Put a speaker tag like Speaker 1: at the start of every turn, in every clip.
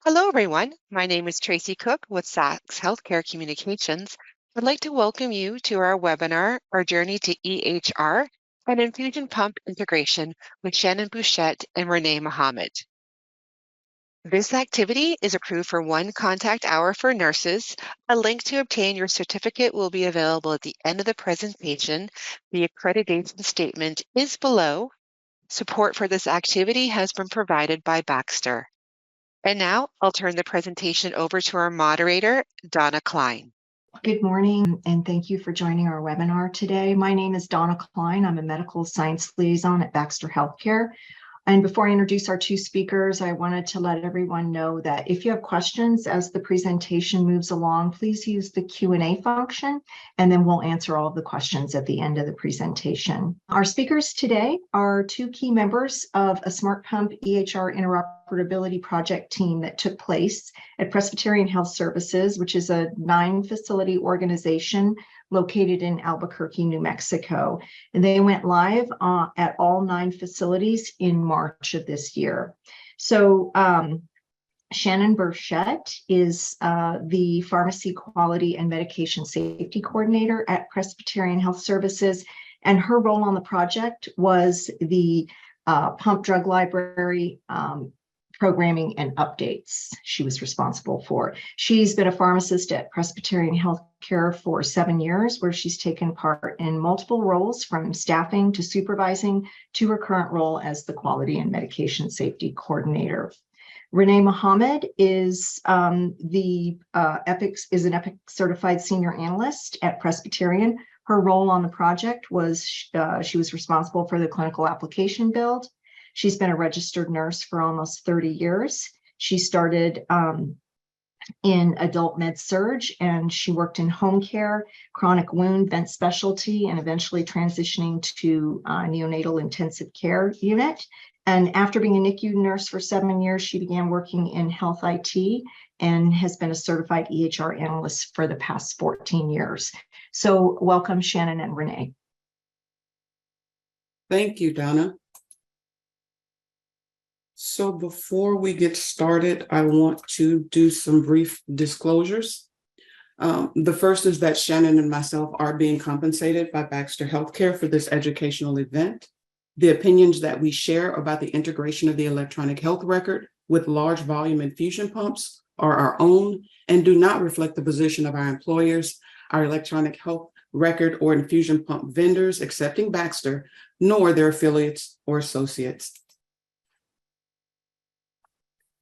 Speaker 1: Hello, everyone. My name is Tracy Cook with Sachs Healthcare Communications. I'd like to welcome you to our webinar, Our Journey to EHR and Infusion Pump Integration with Shannon Bouchette and Renee Mohammed. This activity is approved for one contact hour for nurses. A link to obtain your certificate will be available at the end of the presentation. The accreditation statement is below. Support for this activity has been provided by Baxter. And now I'll turn the presentation over to our moderator, Donna Klein.
Speaker 2: Good morning, and thank you for joining our webinar today. My name is Donna Klein. I'm a medical science liaison at Baxter Healthcare. And before I introduce our two speakers, I wanted to let everyone know that if you have questions as the presentation moves along, please use the Q&A function, and then we'll answer all of the questions at the end of the presentation. Our speakers today are two key members of a Smart Pump EHR interoperability project team that took place at Presbyterian Health Services, which is a 9-facility organization located in Albuquerque, New Mexico. And they went live at all 9 facilities in March of this year. So Shannon Bouchette is the Pharmacy Quality and Medication Safety Coordinator at Presbyterian Health Services. And her role on the project was the pump drug library programming and updates she was responsible for. She's been a pharmacist at Presbyterian Healthcare for 7 years, where she's taken part in multiple roles from staffing to supervising to her current role as the Quality and Medication Safety Coordinator. Renee Mohammed is an EPIC certified senior analyst at Presbyterian. Her role on the project was she was responsible for the clinical application build. She's been a registered nurse for almost 30 years. She started in adult med-surg, and she worked in home care, chronic wound, vent specialty, and eventually transitioning to neonatal intensive care unit. And after being a NICU nurse for 7 years, she began working in health IT and has been a certified EHR analyst for the past 14 years. So welcome, Shannon and Renee.
Speaker 3: Thank you, Donna. So before we get started, I want to do some brief disclosures. The first is that Shannon and myself are being compensated by Baxter Healthcare for this educational event. The opinions that we share about the integration of the electronic health record with large volume infusion pumps are our own and do not reflect the position of our employers, our electronic health record or infusion pump vendors accepting Baxter, nor their affiliates or associates.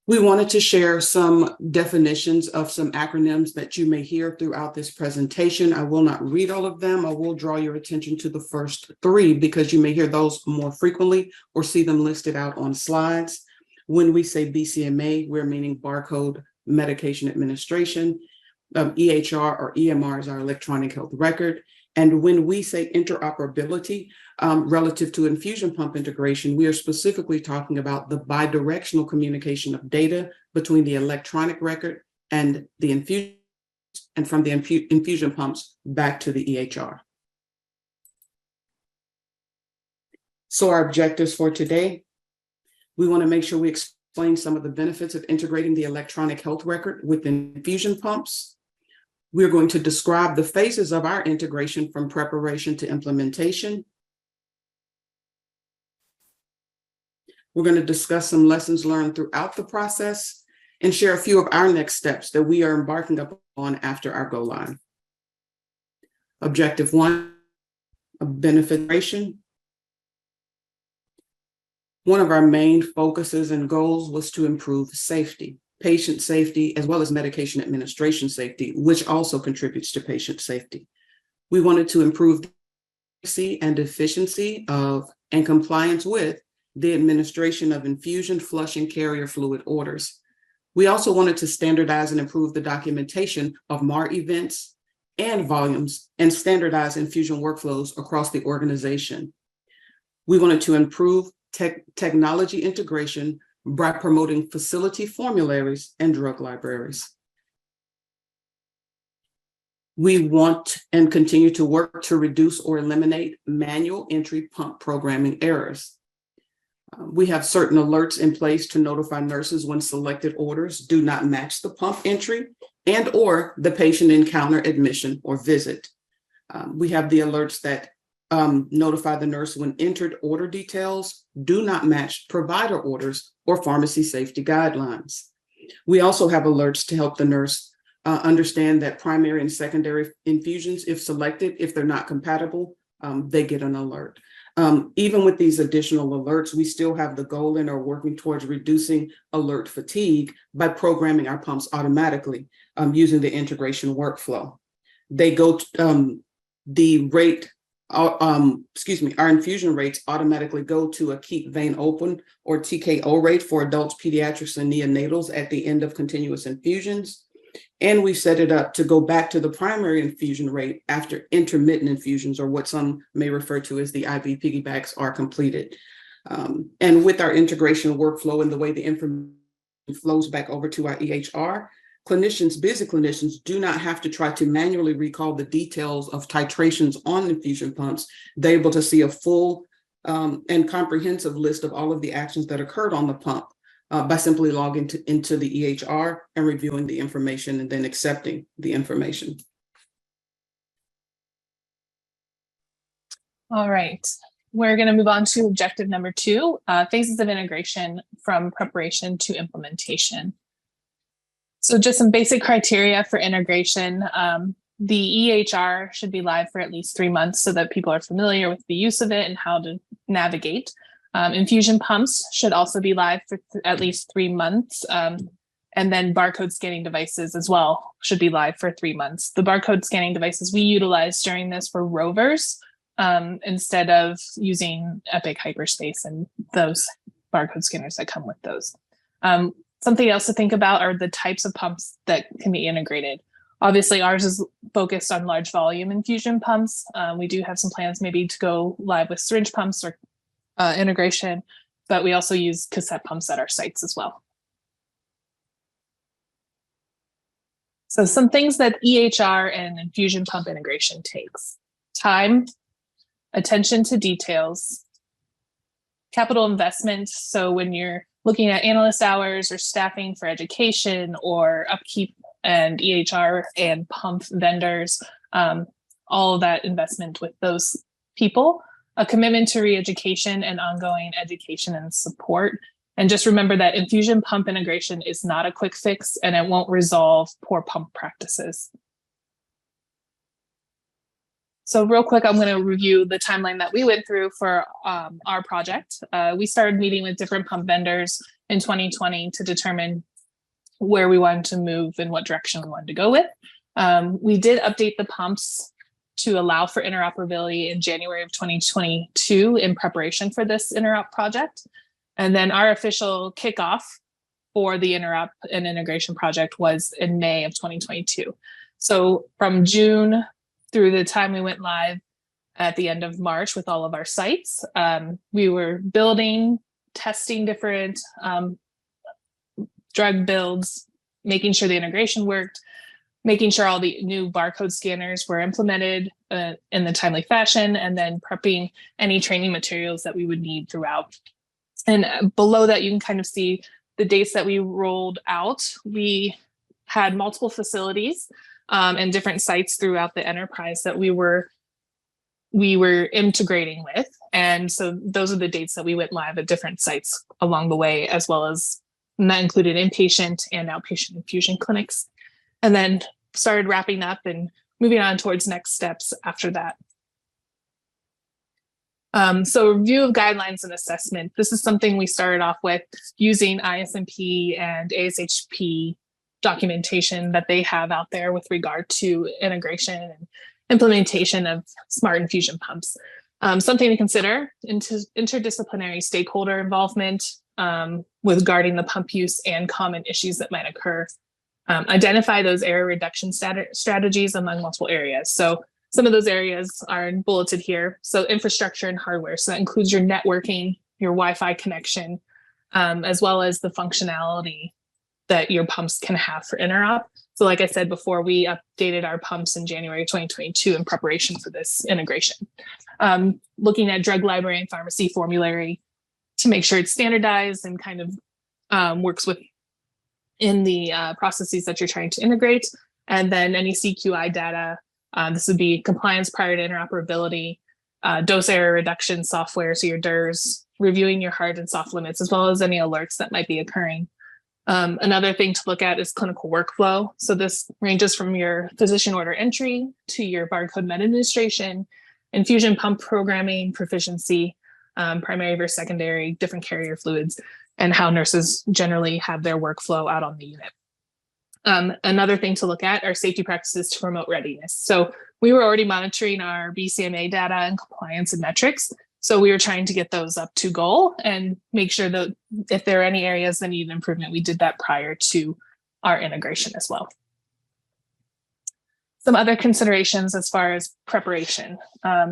Speaker 3: We wanted to share some definitions of some acronyms that you may hear throughout this presentation. I will not read all of them. I will draw your attention to the first 3 because you may hear those more frequently or see them listed out on slides. When we say BCMA, we're meaning barcode medication administration. EHR or EMR is our electronic health record. And when we say interoperability relative to infusion pump integration, we are specifically talking about the bidirectional communication of data between the electronic record and the infusion, and from the infusion pumps back to the EHR. So our objectives for today, we want to make sure we explain some of the benefits of integrating the electronic health record with infusion pumps. We're going to describe the phases of our integration from preparation to implementation. We're going to discuss some lessons learned throughout the process and share a few of our next steps that we are embarking upon after our go live. Objective 1, a benefit integration. One of our main focuses and goals was to improve safety. Patient safety, as well as medication administration safety, which also contributes to patient safety. We wanted to improve the efficacy and efficiency of and compliance with the administration of infusion, flush, and carrier fluid orders. We also wanted to standardize and improve the documentation of MAR events and volumes and standardize infusion workflows across the organization. We wanted to improve technology integration by promoting facility formularies and drug libraries. We want and continue to work to reduce or eliminate manual entry pump programming errors. We have certain alerts in place to notify nurses when selected orders do not match the pump entry and or the patient encounter admission or visit. We have the alerts that notify the nurse when entered order details do not match provider orders or pharmacy safety guidelines. We also have alerts to help the nurse understand that primary and secondary infusions, if selected, if they're not compatible, they get an alert. Even with these additional alerts, we still have the goal and are working towards reducing alert fatigue by programming our pumps automatically using the integration workflow. They go the rate, our infusion rates automatically go to a keep vein open or TKO rate for adults, pediatrics, and neonatals at the end of continuous infusions. And we set it up to go back to the primary infusion rate after intermittent infusions, or what some may refer to as the IV piggybacks, are completed. And with our integration workflow and the way the information flows back over to our EHR, busy clinicians do not have to try to manually recall the details of titrations on infusion pumps. They're able to see a full and comprehensive list of all of the actions that occurred on the pump by simply logging into the EHR and reviewing the information and then accepting the information.
Speaker 4: All right, we're going to move on to objective number 2, phases of integration from preparation to implementation. So just some basic criteria for integration. The EHR should be live for at least 3 months so that people are familiar with the use of it and how to navigate. Infusion pumps should also be live for at least 3 months. And then barcode scanning devices as well should be live for 3 months. The barcode scanning devices we utilized during this were rovers instead of using Epic Hyperspace and those barcode scanners that come with those. Something else to think about are the types of pumps that can be integrated. Obviously, ours is focused on large volume infusion pumps. We do have some plans maybe to go live with syringe pumps or integration, but we also use cassette pumps at our sites as well. So some things that EHR and infusion pump integration takes: time, attention to details, capital investment. So when you're looking at analyst hours or staffing for education or upkeep and EHR and pump vendors, all of that investment with those people, a commitment to re-education and ongoing education and support. And just remember that infusion pump integration is not a quick fix and it won't resolve poor pump practices. So real quick, I'm going to review the timeline that we went through for our project. We started meeting with different pump vendors in 2020 to determine where we wanted to move and what direction we wanted to go with. We did update the pumps to allow for interoperability in January of 2022 in preparation for this interop project. And then our official kickoff for the interop and integration project was in May of 2022. So from June through the time we went live at the end of March with all of our sites, we were building, testing different drug builds, making sure the integration worked, making sure all the new barcode scanners were implemented in the timely fashion, and then prepping any training materials that we would need throughout. And below that, you can kind of see the dates that we rolled out. We had multiple facilities and different sites throughout the enterprise that we were integrating with. And so those are the dates that we went live at different sites along the way, as well as, and that included inpatient and outpatient infusion clinics. And then started wrapping up and moving on towards next steps after that. So review of guidelines and assessment. This is something we started off with using ISMP and ASHP documentation that they have out there with regard to integration and implementation of smart infusion pumps. Something to consider: interdisciplinary stakeholder involvement with guarding the pump use and common issues that might occur. Identify those error reduction strategies among multiple areas. So some of those areas are bulleted here. So infrastructure and hardware. So that includes your networking, your Wi-Fi connection, as well as the functionality that your pumps can have for interop. So like I said before, we updated our pumps in January 2022 in preparation for this integration. Looking at drug library and pharmacy formulary to make sure it's standardized and kind of works in the processes that you're trying to integrate. And then any CQI data, this would be compliance prior to interoperability, dose error reduction software, so your DERs, reviewing your hard and soft limits, as well as any alerts that might be occurring. Another thing to look at is clinical workflow. So this ranges from your physician order entry to your barcode med administration, infusion pump programming, proficiency, primary versus secondary, different carrier fluids, and how nurses generally have their workflow out on the unit. Another thing to look at are safety practices to promote readiness. So we were already monitoring our BCMA data and compliance and metrics. So we were trying to get those up to goal and make sure that if there are any areas that need improvement, we did that prior to our integration as well. Some other considerations as far as preparation.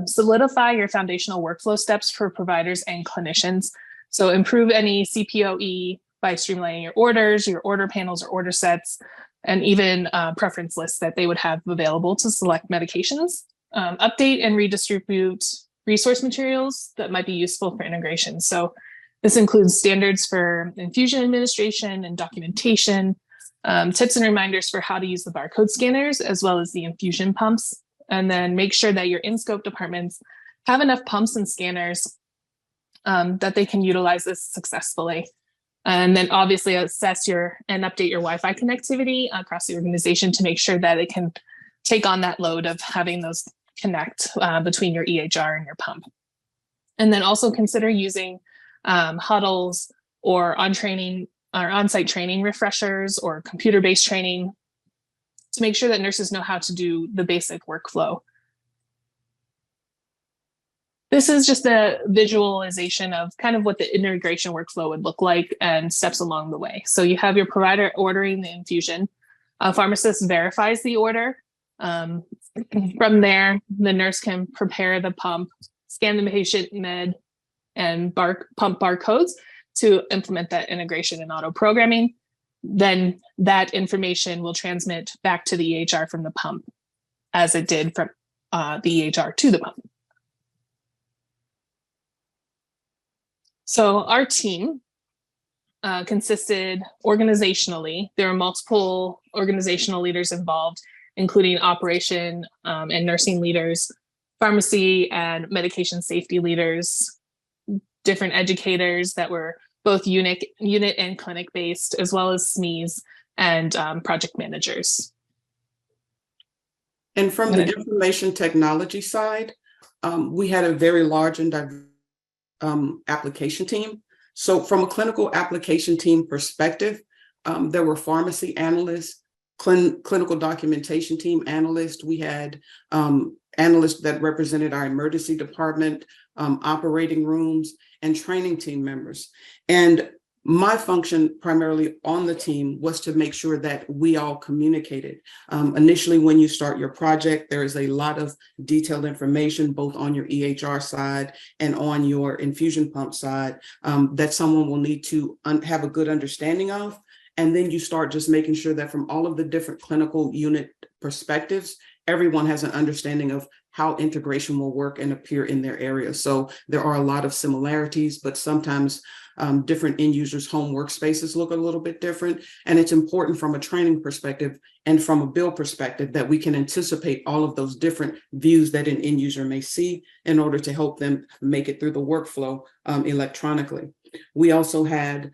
Speaker 4: Solidify your foundational workflow steps for providers and clinicians. So improve any CPOE by streamlining your orders, your order panels or order sets, and even preference lists that they would have available to select medications. Update and redistribute resource materials that might be useful for integration. So this includes standards for infusion administration and documentation, tips and reminders for how to use the barcode scanners, as well as the infusion pumps. And then make sure that your in-scope departments have enough pumps and scanners that they can utilize this successfully. And then obviously assess and update your Wi-Fi connectivity across the organization to make sure that it can take on that load of having those connect between your EHR and your pump. And then also consider using huddles or on-site training refreshers or computer-based training to make sure that nurses know how to do the basic workflow. This is just a visualization of kind of what the integration workflow would look like and steps along the way. So you have your provider ordering the infusion. A pharmacist verifies the order. From there, the nurse can prepare the pump, scan the patient med, and pump barcodes to implement that integration and auto programming. Then that information will transmit back to the EHR from the pump, as it did from the EHR to the pump. So our team consisted organizationally. There were multiple organizational leaders involved, including operation and nursing leaders, pharmacy and medication safety leaders, different educators that were both unit and clinic based, as well as SMEs and project managers.
Speaker 3: And from the information technology side, we had a very large and diverse application team. So from a clinical application team perspective, there were pharmacy analysts, clinical documentation team analysts. We had analysts that represented our emergency department, operating rooms, and training team members. And my function primarily on the team was to make sure that we all communicated. Initially, when you start your project, there is a lot of detailed information, both on your EHR side and on your infusion pump side, that someone will need to have a good understanding of. And then you start just making sure that from all of the different clinical unit perspectives, everyone has an understanding of how integration will work and appear in their area. So there are a lot of similarities, but sometimes different end users' home workspaces look a little bit different. And it's important from a training perspective and from a build perspective that we can anticipate all of those different views that an end user may see in order to help them make it through the workflow electronically. We also had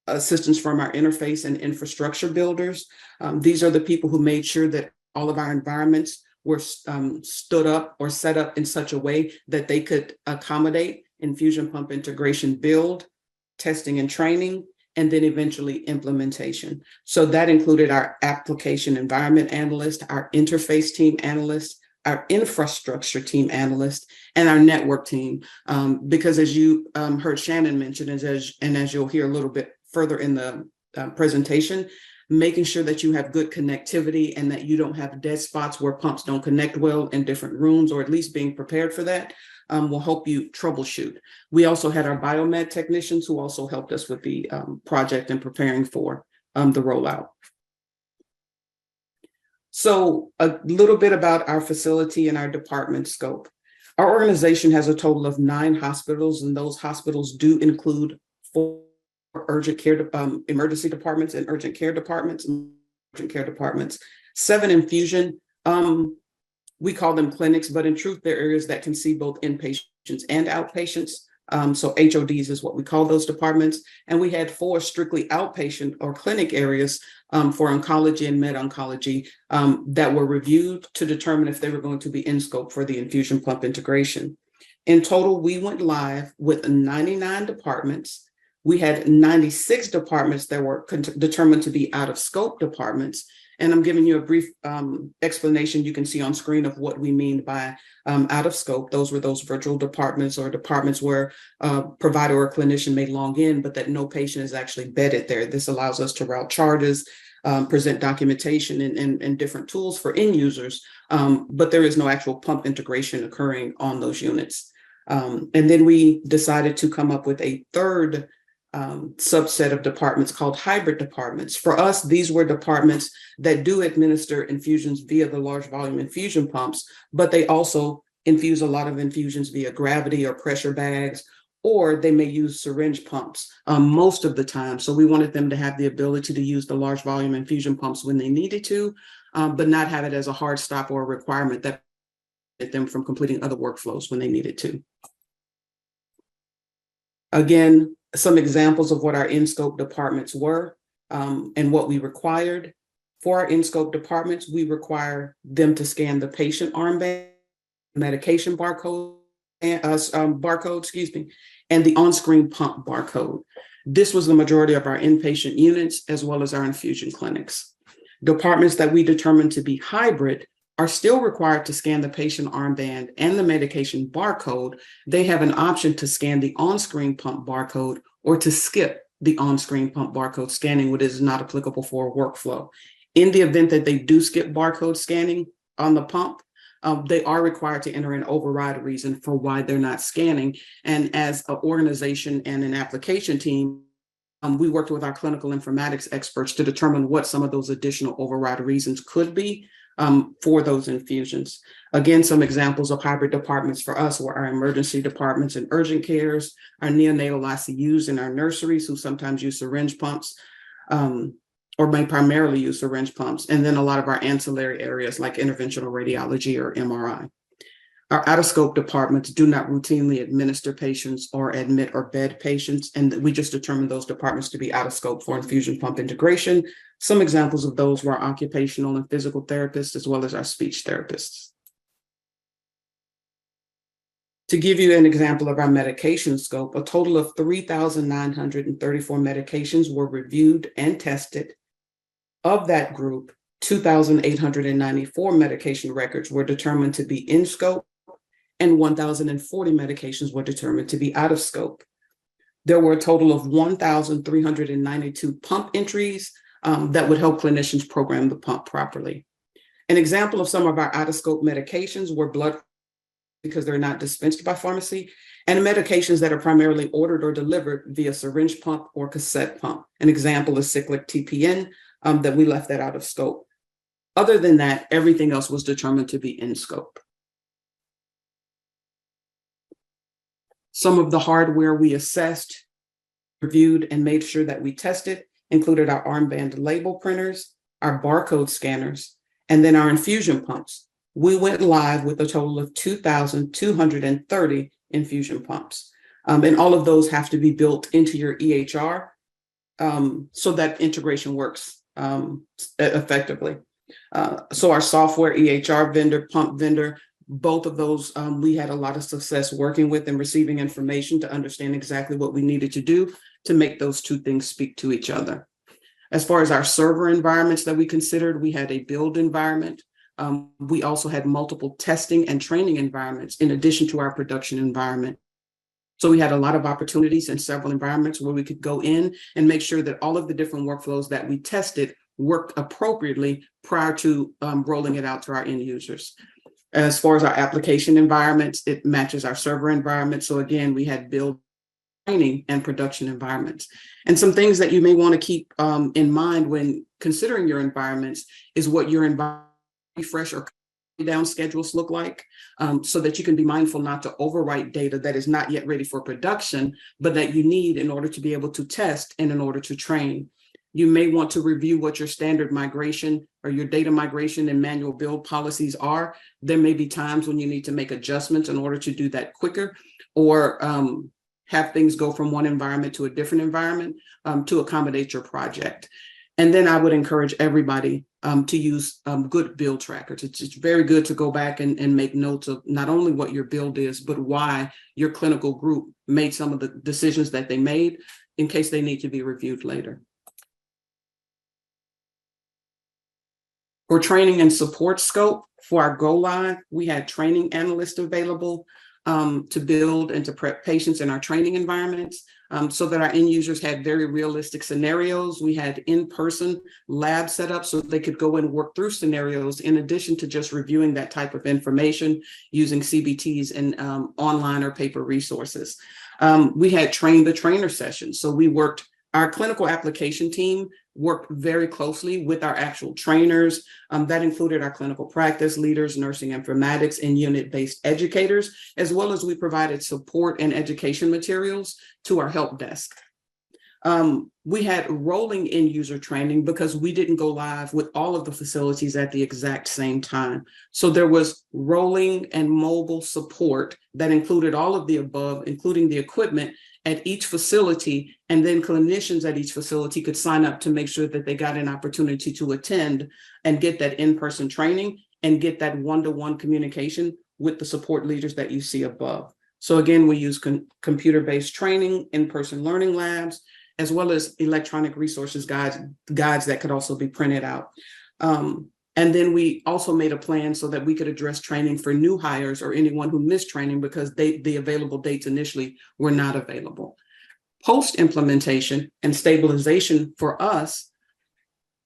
Speaker 3: assistance from our interface and infrastructure builders. These are the people who made sure that all of our environments were stood up or set up in such a way that they could accommodate infusion pump integration build, testing and training, and then eventually implementation. So that included our application environment analyst, our interface team analyst, our infrastructure team analyst, and our network team. Because as you heard Shannon mention, and as you'll hear a little bit further in the presentation, making sure that you have good connectivity and that you don't have dead spots where pumps don't connect well in different rooms, or at least being prepared for that, will help you troubleshoot. We also had our biomed technicians who also helped us with the project and preparing for the rollout. So a little bit about our facility and our department scope. Our organization has a total of 9 hospitals, and those hospitals do include 4 urgent care, emergency departments and urgent care departments, 7 infusion. We call them clinics, but in truth, they're areas that can see both inpatients and outpatients. So HODs is what we call those departments. And we had 4 strictly outpatient or clinic areas for oncology and med-oncology that were reviewed to determine if they were going to be in scope for the infusion pump integration. In total, we went live with 99 departments. We had 96 departments that were determined to be out of scope departments. And I'm giving you a brief explanation you can see on screen of what we mean by out of scope. Those were those virtual departments or departments where a provider or clinician may log in, but that no patient is actually bedded there. This allows us to route charges, present documentation and different tools for end users, but there is no actual pump integration occurring on those units. And then we decided to come up with a third subset of departments called hybrid departments. For us, these were departments that do administer infusions via the large volume infusion pumps, but they also infuse a lot of infusions via gravity or pressure bags, or they may use syringe pumps most of the time. So we wanted them to have the ability to use the large volume infusion pumps when they needed to, but not have it as a hard stop or a requirement that prevented them from completing other workflows when they needed to. Again, some examples of what our in-scope departments were and what we required. For our in-scope departments, we require them to scan the patient armband, medication barcode, and the on-screen pump barcode. This was the majority of our inpatient units as well as our infusion clinics. Departments that we determined to be hybrid are still required to scan the patient armband and the medication barcode. They have an option to scan the on-screen pump barcode or to skip the on-screen pump barcode scanning, which is not applicable for a workflow. In the event that they do skip barcode scanning on the pump, they are required to enter an override reason for why they're not scanning. And as an organization and an application team, we worked with our clinical informatics experts to determine what some of those additional override reasons could be for those infusions. Again, some examples of hybrid departments for us were our emergency departments and urgent cares, our neonatal ICUs and our nurseries, who sometimes use syringe pumps or may primarily use syringe pumps, and then a lot of our ancillary areas like interventional radiology or MRI. Our out-of-scope departments do not routinely administer patients or admit or bed patients, and we just determined those departments to be out of scope for infusion pump integration. Some examples of those were occupational and physical therapists, as well as our speech therapists. To give you an example of our medication scope, a total of 3,934 medications were reviewed and tested. Of that group, 2,894 medication records were determined to be in scope, and 1,040 medications were determined to be out of scope. There were a total of 1,392 pump entries that would help clinicians program the pump properly. An example of some of our out-of-scope medications were blood, because they're not dispensed by pharmacy, and medications that are primarily ordered or delivered via syringe pump or cassette pump. An example is cyclic TPN, that we left that out of scope. Other than that, everything else was determined to be in scope. Some of the hardware we assessed, reviewed, and made sure that we tested included our armband label printers, our barcode scanners, and then our infusion pumps. We went live with a total of 2,230 infusion pumps. And all of those have to be built into your EHR so that integration works effectively. So our software EHR vendor, pump vendor, both of those we had a lot of success working with and receiving information to understand exactly what we needed to do to make those two things speak to each other. As far as our server environments that we considered, we had a build environment. We also had multiple testing and training environments in addition to our production environment. So we had a lot of opportunities in several environments where we could go in and make sure that all of the different workflows that we tested worked appropriately prior to rolling it out to our end users. As far as our application environments, it matches our server environment. So again, we had build, training, and production environments. And some things that you may want to keep in mind when considering your environments is what your environment refresh or down schedules look like, so that you can be mindful not to overwrite data that is not yet ready for production, but that you need in order to be able to test and in order to train. You may want to review what your standard migration or your data migration and manual build policies are. There may be times when you need to make adjustments in order to do that quicker, or have things go from one environment to a different environment to accommodate your project. And then I would encourage everybody to use good build trackers. It's very good to go back and make notes of not only what your build is, but why your clinical group made some of the decisions that they made in case they need to be reviewed later. For training and support scope, for our go live, we had training analysts available to build and to prep patients in our training environments, so that our end users had very realistic scenarios. We had in-person lab set up so they could go and work through scenarios in addition to just reviewing that type of information using CBTs and online or paper resources. We had train the trainer sessions. So our clinical application team worked very closely with our actual trainers. That included our clinical practice leaders, nursing informatics, and unit-based educators, as well as we provided support and education materials to our help desk. We had rolling end user training because we didn't go live with all of the facilities at the exact same time. So there was rolling and mobile support that included all of the above, including the equipment at each facility, and then clinicians at each facility could sign up to make sure that they got an opportunity to attend and get that in-person training and get that one-to-one communication with the support leaders that you see above. So again, we use computer-based training, in-person learning labs, as well as electronic resources guides that could also be printed out. And then we also made a plan so that we could address training for new hires or anyone who missed training because the available dates initially were not available. Post-implementation and stabilization for us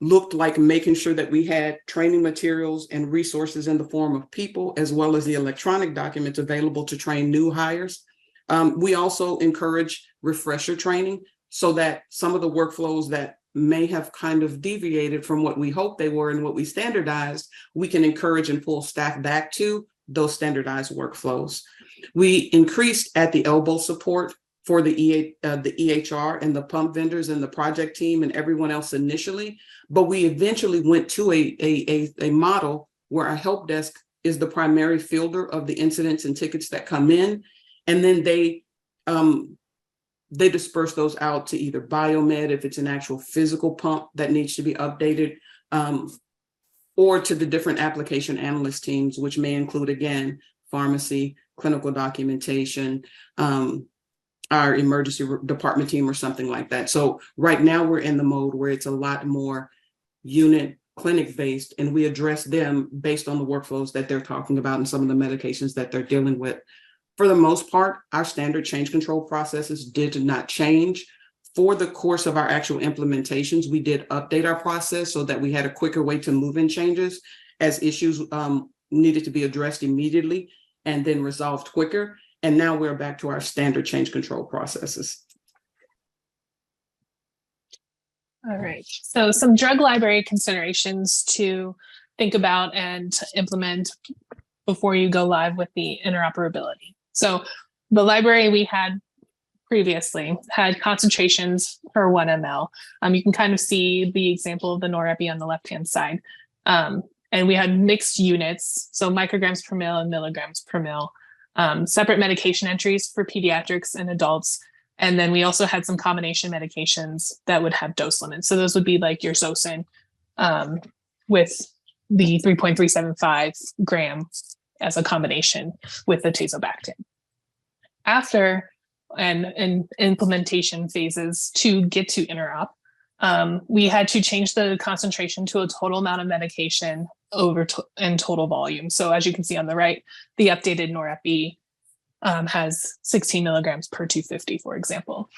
Speaker 3: looked like making sure that we had training materials and resources in the form of people, as well as the electronic documents available to train new hires. We also encourage refresher training so that some of the workflows that may have kind of deviated from what we hoped they were and what we standardized, we can encourage and pull staff back to those standardized workflows. We increased at the elbow support for the EHR and the pump vendors and the project team and everyone else initially, but we eventually went to a model where our help desk is the primary fielder of the incidents and tickets that come in, and then they disperse those out to either biomed if it's an actual physical pump that needs to be updated, or to the different application analyst teams, which may include, again, pharmacy, clinical documentation, our emergency department team or something like that. So right now we're in the mode where it's a lot more unit clinic based, and we address them based on the workflows that they're talking about and some of the medications that they're dealing with. For the most part, our standard change control processes did not change. For the course of our actual implementations, we did update our process so that we had a quicker way to move in changes as issues needed to be addressed immediately and then resolved quicker. And now we're back to our standard change control processes.
Speaker 4: All right. So some drug library considerations to think about and implement before you go live with the interoperability. So the library we had previously had concentrations per 1 ml. You can kind of see the example of the norepi on the left-hand side. And we had mixed units, so micrograms per mil and milligrams per mil, separate medication entries for pediatrics and adults. And then we also had some combination medications that would have dose limits. So those would be like your Zosyn with the 3.375 gram as a combination with the tazobactam. After and implementation phases to get to interop, we had to change the concentration to a total amount of medication and total volume. So as you can see on the right, the updated norepi has 16 milligrams per 250, for example.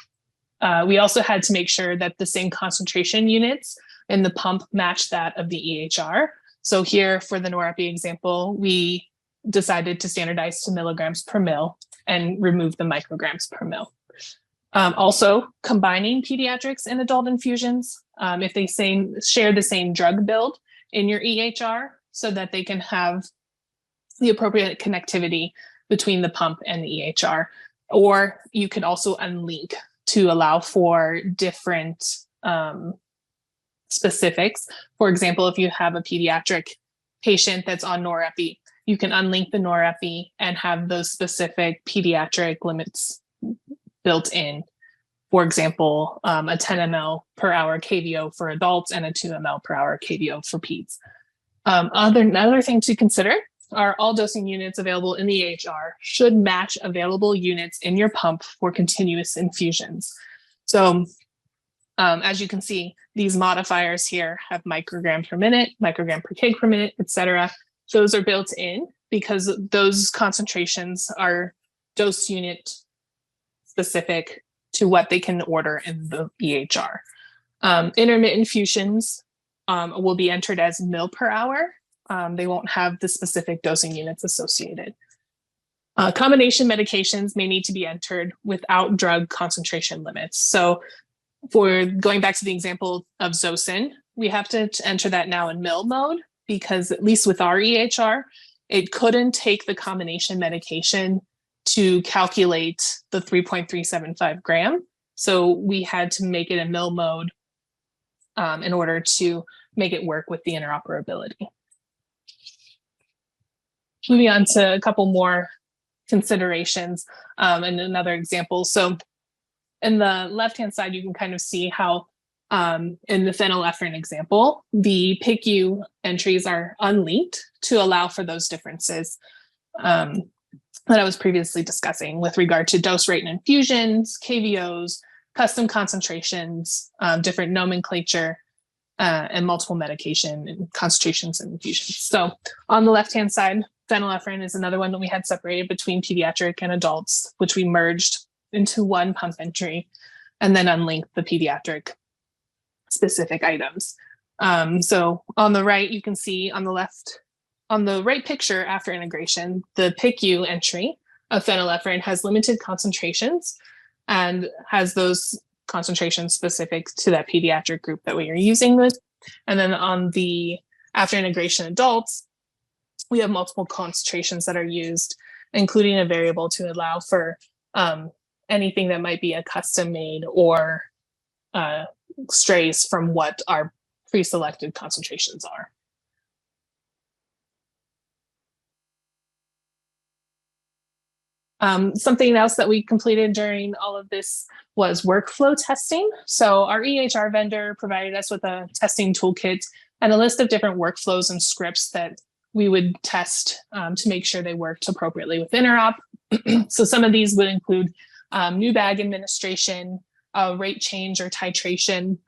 Speaker 4: We also had to make sure that the same concentration units in the pump match that of the EHR. So here for the norepi example, we decided to standardize to milligrams per mil and remove the micrograms per mil. Also, combining pediatrics and adult infusions, if they share the same drug build in your EHR, so that they can have the appropriate connectivity between the pump and the EHR. Or you could also unlink to allow for different specifics. For example, if you have a pediatric patient that's on norepi, you can unlink the norepi and have those specific pediatric limits built in. For example, a 10 ml per hour KVO for adults and a 2 ml per hour KVO for peds. Another thing to consider are all dosing units available in the EHR should match available units in your pump for continuous infusions. So as you can see, these modifiers here have microgram per minute, microgram per kg per minute, etc. Those are built in because those concentrations are dose unit specific to what they can order in the EHR. Intermittent infusions will be entered as mil per hour. They won't have the specific dosing units associated. Combination medications may need to be entered without drug concentration limits. So for going back to the example of Zosyn, we have to enter that now in mil mode because at least with our EHR, it couldn't take the combination medication to calculate the 3.375 gram. So we had to make it in mil mode in order to make it work with the interoperability. Moving on to a couple more considerations and another example. So in the left-hand side, you can kind of see how in the phenylephrine example, the PICU entries are unlinked to allow for those differences that I was previously discussing with regard to dose rate and infusions, KVOs, custom concentrations, different nomenclature, and multiple medication and concentrations and infusions. So on the left-hand side, phenylephrine is another one that we had separated between pediatric and adults, which we merged into one pump entry and then unlinked the pediatric specific items. So on the right, you can see on the left, on the right picture after integration, the PICU entry of phenylephrine has limited concentrations and has those concentrations specific to that pediatric group that we are using with. And then on the after integration adults, we have multiple concentrations that are used, including a variable to allow for anything that might be a custom made or strays from what our pre-selected concentrations are. Something else that we completed during all of this was workflow testing. So our EHR vendor provided us with a testing toolkit and a list of different workflows and scripts that we would test to make sure they worked appropriately with interop. So some of these would include new bag administration, rate change or titration,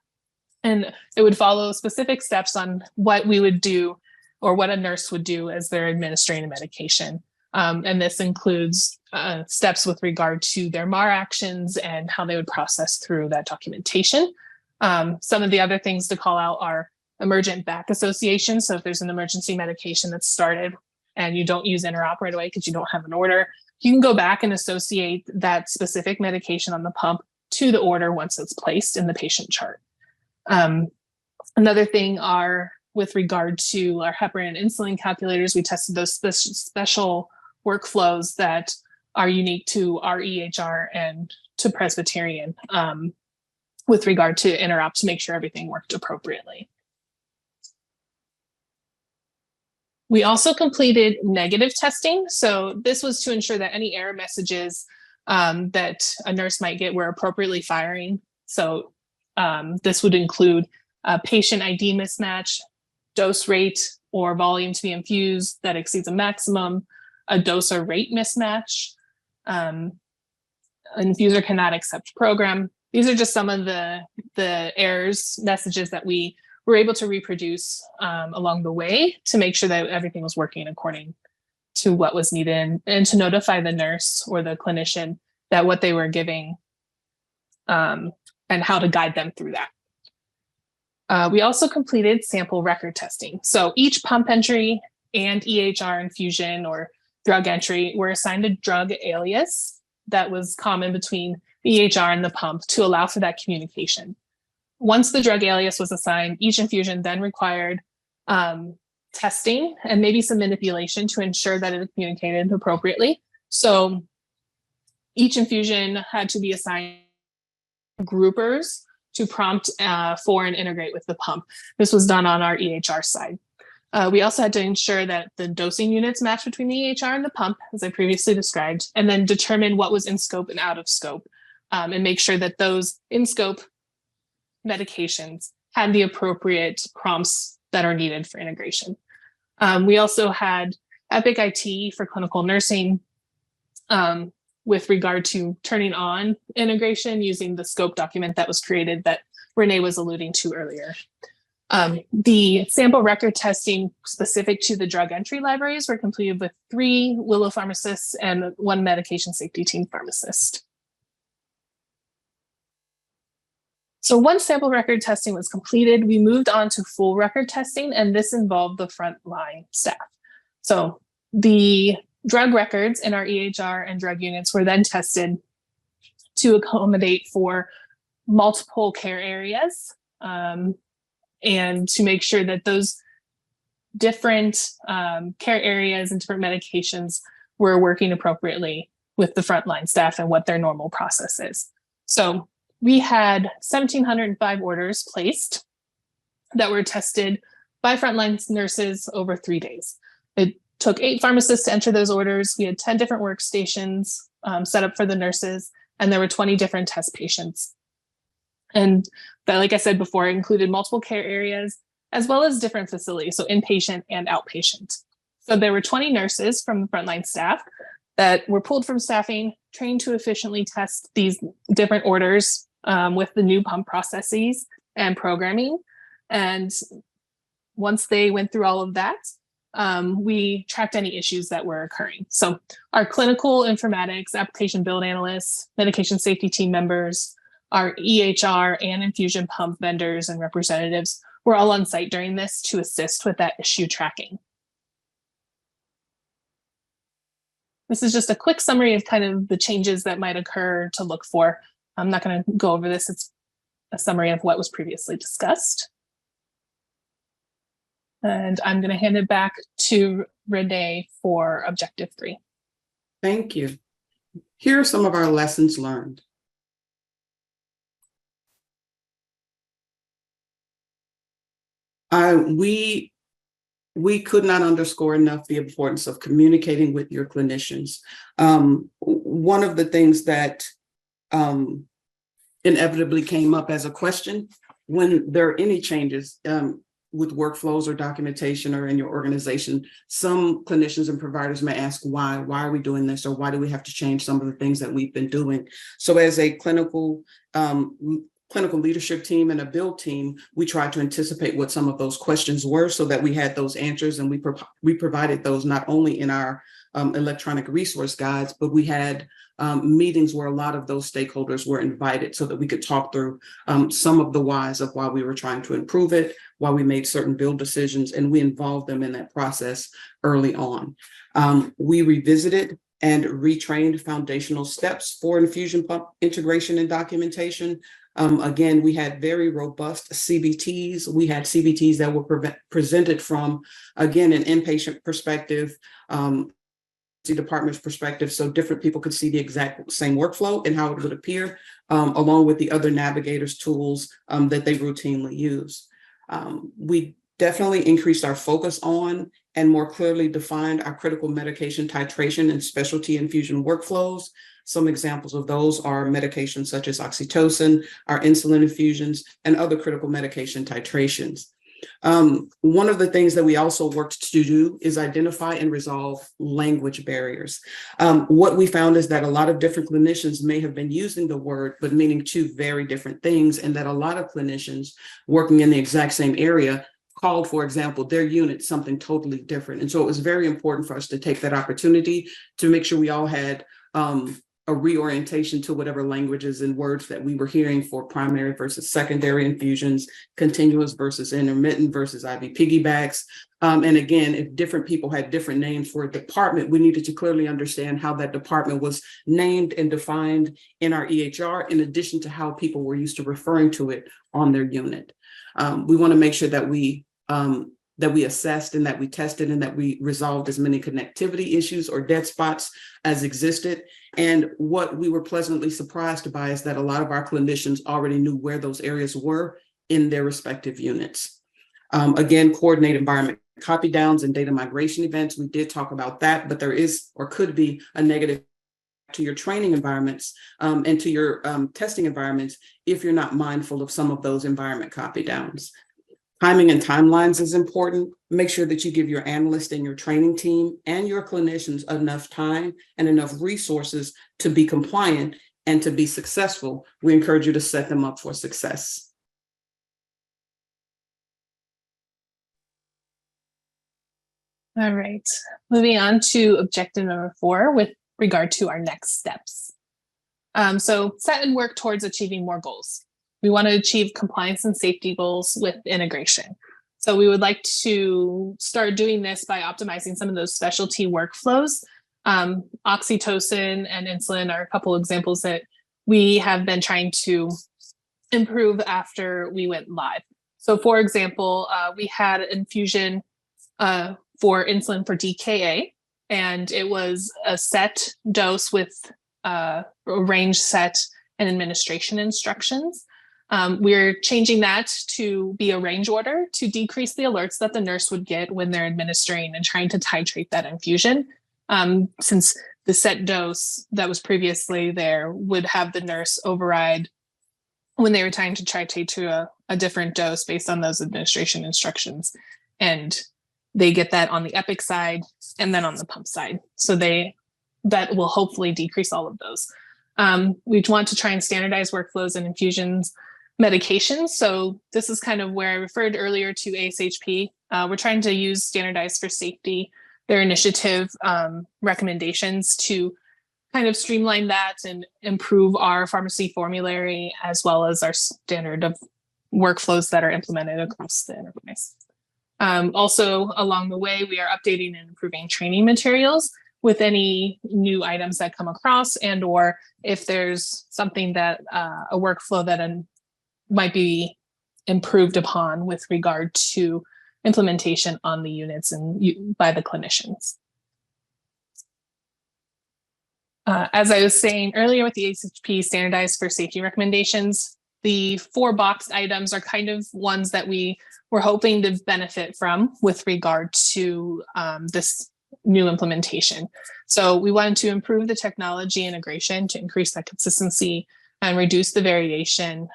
Speaker 4: and it would follow specific steps on what we would do or what a nurse would do as they're administering a medication. And this includes steps with regard to their MAR actions and how they would process through that documentation. Some of the other things to call out are emergent back association. So if there's an emergency medication that's started and you don't use interop right away because you don't have an order, you can go back and associate that specific medication on the pump to the order once it's placed in the patient chart. Another thing are with regard to our heparin and insulin calculators, we tested those special workflows that are unique to our EHR and to Presbyterian with regard to interop to make sure everything worked appropriately. We also completed negative testing. So this was to ensure that any error messages that a nurse might get were appropriately firing. So this would include a patient ID mismatch, dose rate or volume to be infused that exceeds a maximum, a dose or rate mismatch, an infuser cannot accept program. These are just some of the errors messages that we were able to reproduce along the way to make sure that everything was working according to what was needed and to notify the nurse or the clinician that what they were giving and how to guide them through that. We also completed sample record testing. So each pump entry and EHR infusion or drug entry were assigned a drug alias that was common between the EHR and the pump to allow for that communication. Once the drug alias was assigned, each infusion then required testing and maybe some manipulation to ensure that it communicated appropriately. So each infusion had to be assigned groupers to prompt for and integrate with the pump. This was done on our EHR side. We also had to ensure that the dosing units matched between the EHR and the pump, as I previously described, and then determine what was in scope and out of scope, and make sure that those in scope medications had the appropriate prompts that are needed for integration. We also had Epic IT for clinical nursing with regard to turning on integration using the scope document that was created that Renee was alluding to earlier. The sample record testing specific to the drug entry libraries were completed with 3 Willow pharmacists and 1 medication safety team pharmacist. So once sample record testing was completed, we moved on to full record testing, and this involved the frontline staff. So the drug records in our EHR and drug units were then tested to accommodate for multiple care areas, and to make sure that those different care areas and different medications were working appropriately with the frontline staff and what their normal process is. So we had 1,705 orders placed that were tested by frontline nurses over 3 days. It took 8 pharmacists to enter those orders. We had 10 different workstations set up for the nurses, and there were 20 different test patients. And that, like I said before, included multiple care areas as well as different facilities, so inpatient and outpatient. So there were 20 nurses from the frontline staff that were pulled from staffing, trained to efficiently test these different orders with the new pump processes and programming. And once they went through all of that, we tracked any issues that were occurring. So our clinical informatics, application build analysts, medication safety team members, our EHR and infusion pump vendors and representatives were all on site during this to assist with that issue tracking. This is just a quick summary of kind of the changes that might occur to look for. I'm not going to go over this. It's a summary of what was previously discussed. And I'm going to hand it back to Renee for objective 3.
Speaker 3: Thank you. Here are some of our lessons learned. We could not underscore enough the importance of communicating with your clinicians. One of the things that inevitably came up as a question when there are any changes with workflows or documentation or in your organization, some clinicians and providers may ask why are we doing this, or why do we have to change some of the things that we've been doing? So as a clinical leadership team and a build team, we tried to anticipate what some of those questions were so that we had those answers, and we provided those not only in our electronic resource guides, but we had meetings where a lot of those stakeholders were invited so that we could talk through some of the whys of why we were trying to improve it, why we made certain build decisions, and we involved them in that process early on. We revisited and retrained foundational steps for infusion pump integration and documentation. Again, we had very robust CBTs. We had CBTs that were presented from, again, an inpatient perspective, the department's perspective, so different people could see the exact same workflow and how it would appear, along with the other navigators tools that they routinely use. We definitely increased our focus on and more clearly defined our critical medication titration and specialty infusion workflows. Some examples of those are medications such as oxytocin, our insulin infusions, and other critical medication titrations. One of the things that we also worked to do is identify and resolve language barriers. What we found is that a lot of different clinicians may have been using the word, but meaning 2 very different things, and that a lot of clinicians working in the exact same area called, for example, their unit something totally different. And so it was very important for us to take that opportunity to make sure we all had a reorientation to whatever languages and words that we were hearing for primary versus secondary infusions, continuous versus intermittent versus IV piggybacks. And again, if different people had different names for a department, we needed to clearly understand how that department was named and defined in our EHR, in addition to how people were used to referring to it on their unit. We want to make sure that we that we assessed and that we tested and that we resolved as many connectivity issues or dead spots as existed. And what we were pleasantly surprised by is that a lot of our clinicians already knew where those areas were in their respective units. Again, coordinate environment copy downs and data migration events. We did talk about that, but there is or could be a negative to your training environments and to your testing environments if you're not mindful of some of those environment copy downs. Timing and timelines is important. Make sure that you give your analyst and your training team and your clinicians enough time and enough resources to be compliant and to be successful. We encourage you to set them up for success.
Speaker 4: All right, moving on to objective number 4 with regard to our next steps. So set and work towards achieving more goals. We want to achieve compliance and safety goals with integration. So we would like to start doing this by optimizing some of those specialty workflows. Oxytocin and insulin are a couple examples that we have been trying to improve after we went live. So for example, we had infusion for insulin for DKA, and it was a set dose with a range set and administration instructions. We're changing that to be a range order to decrease the alerts that the nurse would get when they're administering and trying to titrate that infusion. Since the set dose that was previously there would have the nurse override when they were trying to titrate to a different dose based on those administration instructions. And they get that on the Epic side and then on the pump side. So that will hopefully decrease all of those. We want to try and standardize workflows and infusions medications. So this is kind of where I referred earlier to ASHP. We're trying to use standardized for safety, their initiative recommendations to kind of streamline that and improve our pharmacy formulary as well as our standard of workflows that are implemented across the enterprise. Also, along the way, we are updating and improving training materials with any new items that come across, and or if there's something that a workflow that might be improved upon with regard to implementation on the units and by the clinicians. As I was saying earlier with the ASHP standardized for safety recommendations, the 4 boxed items are kind of ones that we were hoping to benefit from with regard to this new implementation. So we wanted to improve the technology integration to increase that consistency and reduce the variation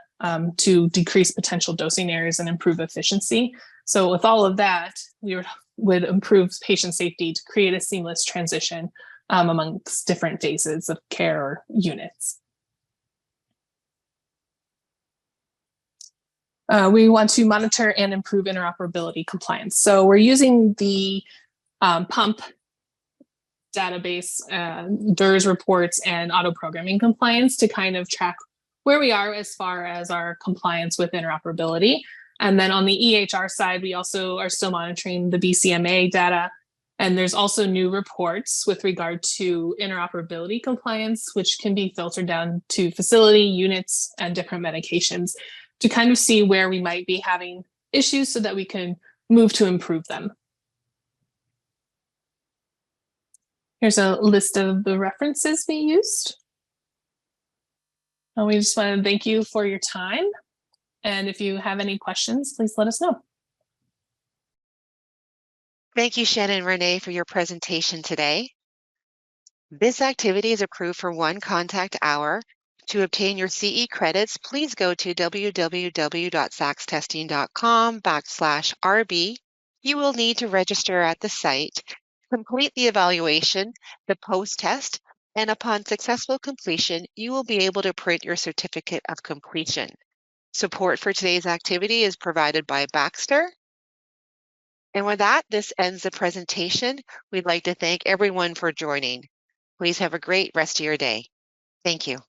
Speaker 4: to decrease potential dosing errors and improve efficiency. So with all of that, we would improve patient safety to create a seamless transition amongst different phases of care or units. We want to monitor and improve interoperability compliance. So we're using the pump database, DERS reports, and auto programming compliance to kind of track where we are as far as our compliance with interoperability. And then on the EHR side, we also are still monitoring the BCMA data. And there's also new reports with regard to interoperability compliance, which can be filtered down to facility, units, and different medications to kind of see where we might be having issues so that we can move to improve them. Here's a list of the references we used. We just want to thank you for your time. And if you have any questions, please let us know.
Speaker 1: Thank you, Shannon and Renee, for your presentation today. This activity is approved for 1 contact hour. To obtain your CE credits, please go to www.saxtesting.com/RB. You will need to register at the site, complete the evaluation, the post-test, and upon successful completion, you will be able to print your certificate of completion. Support for today's activity is provided by Baxter. And with that, this ends the presentation. We'd like to thank everyone for joining. Please have a great rest of your day. Thank you.